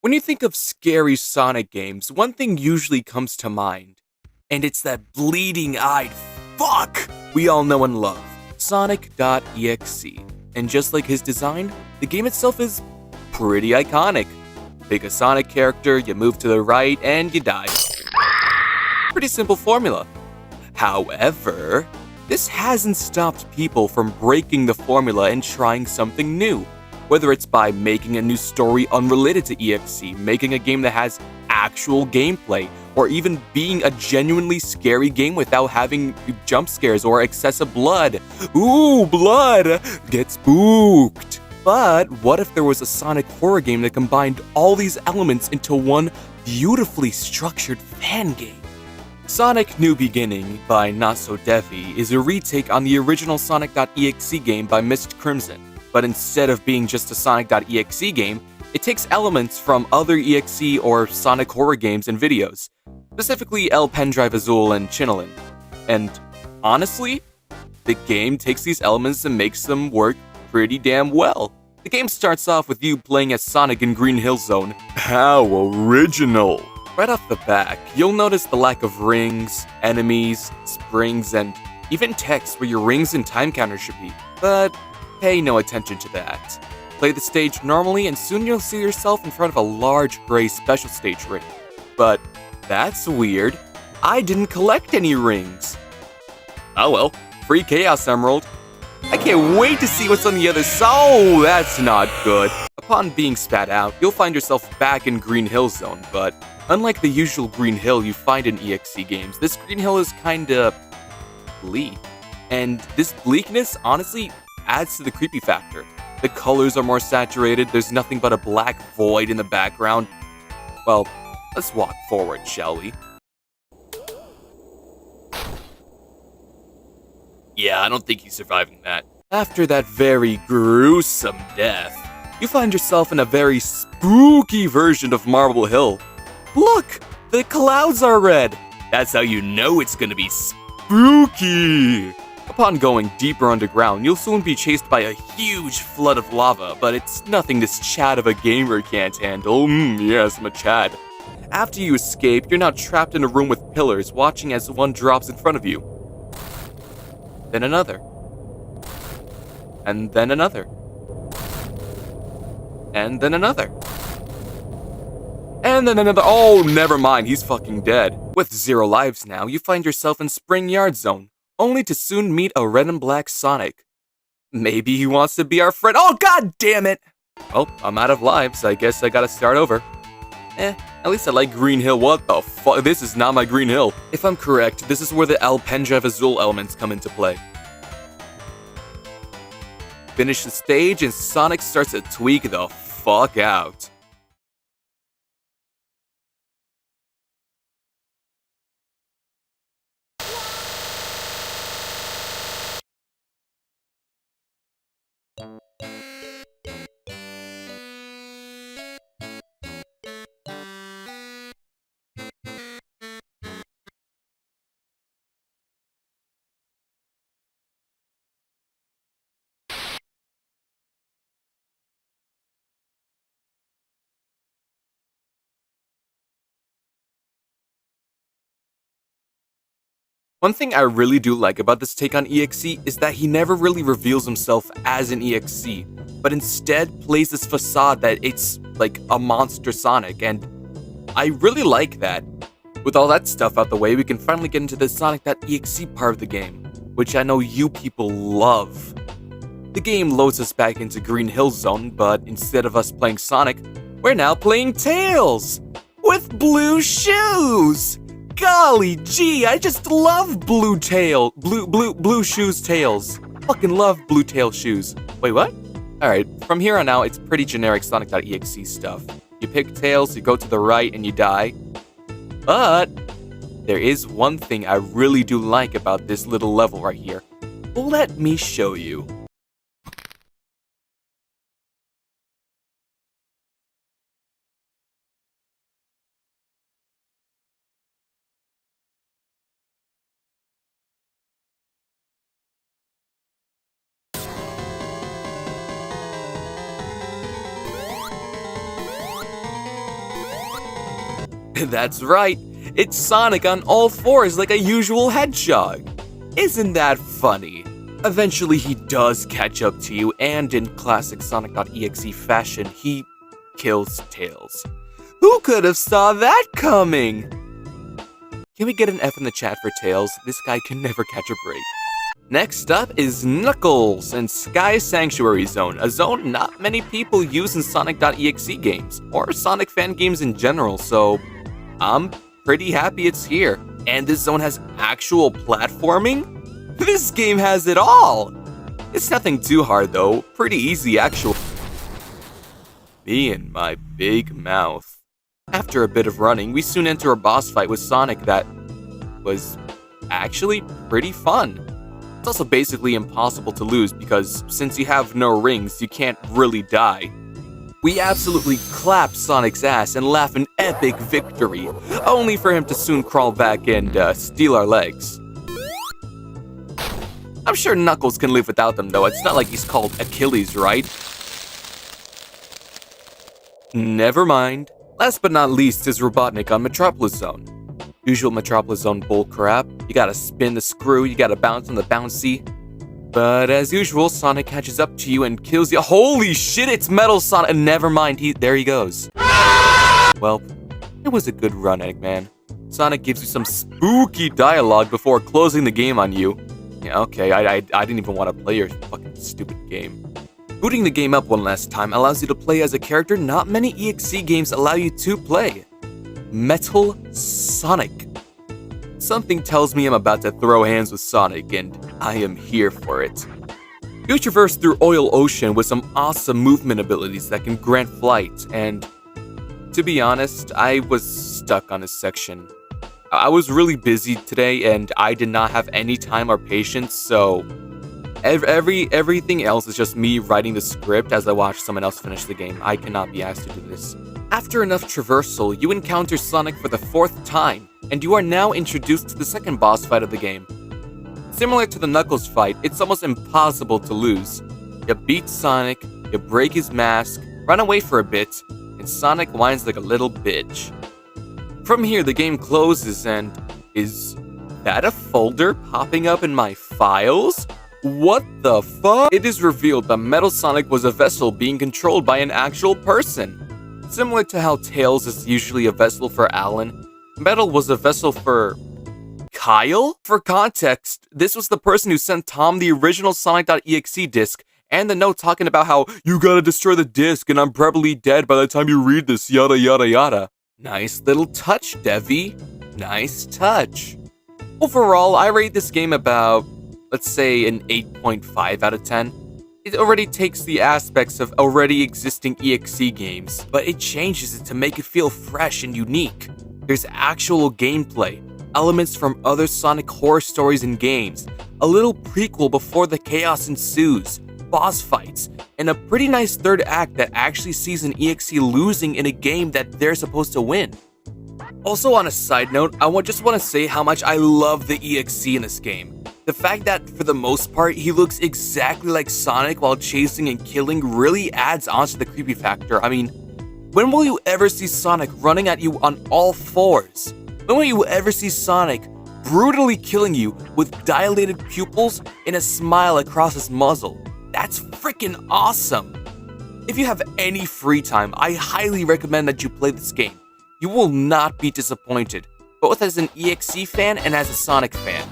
When you think of scary Sonic games, one thing usually comes to mind, and it's that bleeding-eyed fuck we all know and love, Sonic.exe. And just like his design, the game itself is pretty iconic. Pick a Sonic character, you move to the right, and you die. Pretty simple formula. However, this hasn't stopped people from breaking the formula and trying something new. Whether it's by making a new story unrelated to EXE, making a game that has actual gameplay, or even being a genuinely scary game without having jump scares or excessive blood. Ooh, blood! Get spooked! But what if there was a Sonic horror game that combined all these elements into one beautifully structured fan game? Sonic New Beginning by NotSoDevy is a retake on the original Sonic.exe game by Mist Crimson, but instead of being just a Sonic.exe game, it takes elements from other EXE or Sonic horror games and videos, specifically Pendrive Azul and Chinelin. And honestly, the game takes these elements and makes them work pretty damn well. The game starts off with you playing as Sonic in Green Hill Zone. How original! Right off the back, you'll notice the lack of rings, enemies, springs, and even text where your rings and time counter should be, but pay no attention to that. Play the stage normally and soon you'll see yourself in front of a large gray special stage ring. But that's weird. I didn't collect any rings. Oh well, free Chaos Emerald. I can't wait to see what's on the other side. Oh, that's not good. Upon being spat out, you'll find yourself back in Green Hill Zone, but unlike the usual Green Hill you find in EXE games, this Green Hill is kinda bleak. And this bleakness, honestly, adds to the creepy factor. The colors are more saturated, there's nothing but a black void in the background. Well, let's walk forward, shall we? Yeah, I don't think he's surviving that. After that very gruesome death, you find yourself in a very spooky version of Marble Hill. Look! The clouds are red! That's how you know it's gonna be spooky! Upon going deeper underground, you'll soon be chased by a huge flood of lava, but it's nothing this Chad of a gamer can't handle. Yes, I'm a Chad. After you escape, you're now trapped in a room with pillars, watching as one drops in front of you. Then another. And then another. And then another. And then another. Oh, never mind, he's fucking dead. With 0 lives now, you find yourself in Spring Yard Zone, only to soon meet a red and black Sonic. Maybe he wants to be our friend. Oh, god damn it! Oh, I'm out of lives. I guess I gotta start over. At least I like Green Hill. What the fuck? This is not my Green Hill. If I'm correct, this is where the Pendrive Azul elements come into play. Finish the stage and Sonic starts to tweak the fuck out. One thing I really do like about this take on EXE is that he never really reveals himself as an EXE, but instead plays this facade that it's like a monster Sonic, and I really like that. With all that stuff out the way, we can finally get into the Sonic.exe part of the game, which I know you people love. The game loads us back into Green Hill Zone, but instead of us playing Sonic, we're now playing Tails! With blue shoes! Golly gee, I just love blue shoes tails. Fucking love blue tail shoes. Wait, what? Alright, from here on out, it's pretty generic Sonic.exe stuff. You pick Tails, you go to the right, and you die. But there is one thing I really do like about this little level right here. Let me show you. That's right, it's Sonic on all fours like a usual hedgehog. Isn't that funny? Eventually he does catch up to you, and in classic Sonic.exe fashion, he kills Tails. Who could have saw that coming? Can we get an F in the chat for Tails? This guy can never catch a break. Next up is Knuckles and Sky Sanctuary Zone, a zone not many people use in Sonic.exe games, or Sonic fan games in general, so I'm pretty happy it's here. And this zone has actual platforming? This game has it all! It's nothing too hard though, pretty easy actually. Me and my big mouth. After a bit of running, we soon enter a boss fight with Sonic that was actually pretty fun. It's also basically impossible to lose because since you have no rings, you can't really die. We absolutely clap Sonic's ass and laugh an epic victory, only for him to soon crawl back and steal our legs. I'm sure Knuckles can live without them though, it's not like he's called Achilles, right? Never mind. Last but not least is Robotnik on Metropolis Zone. Usual Metropolis Zone bullcrap. You gotta spin the screw, you gotta bounce on the bouncy. But as usual, Sonic catches up to you and kills you. Holy shit, it's Metal Sonic! Never mind, there he goes. Well, it was a good run, Eggman. Sonic gives you some spooky dialogue before closing the game on you. Yeah, okay, I didn't even want to play your fucking stupid game. Booting the game up one last time allows you to play as a character not many EXE games allow you to play. Metal Sonic. Something tells me I'm about to throw hands with Sonic, and I am here for it. You traverse through Oil Ocean with some awesome movement abilities that can grant flight, and to be honest, I was stuck on this section. I was really busy today, and I did not have any time or patience, so everything else is just me writing the script as I watch someone else finish the game. I cannot be asked to do this. After enough traversal, you encounter Sonic for the 4th time, and you are now introduced to the second boss fight of the game. Similar to the Knuckles fight, it's almost impossible to lose. You beat Sonic, you break his mask, run away for a bit, and Sonic whines like a little bitch. From here, the game closes and... is that a folder popping up in my files? What the fuck? It is revealed that Metal Sonic was a vessel being controlled by an actual person. Similar to how Tails is usually a vessel for Alan, Metal was a vessel for... Kyle? For context, this was the person who sent Tom the original Sonic.exe disc and the note talking about how you gotta destroy the disc and I'm probably dead by the time you read this, yada yada yada. Nice little touch, Devi. Nice touch. Overall, I rate this game about, let's say, an 8.5 out of 10. It already takes the aspects of already existing EXE games, but it changes it to make it feel fresh and unique. There's actual gameplay, elements from other Sonic horror stories and games, a little prequel before the chaos ensues, boss fights, and a pretty nice third act that actually sees an EXE losing in a game that they're supposed to win. Also on a side note, I just want to say how much I love the EXE in this game. The fact that, for the most part, he looks exactly like Sonic while chasing and killing really adds on to the creepy factor. I mean, when will you ever see Sonic running at you on all fours? When will you ever see Sonic brutally killing you with dilated pupils and a smile across his muzzle? That's freaking awesome! If you have any free time, I highly recommend that you play this game. You will not be disappointed, both as an EXE fan and as a Sonic fan.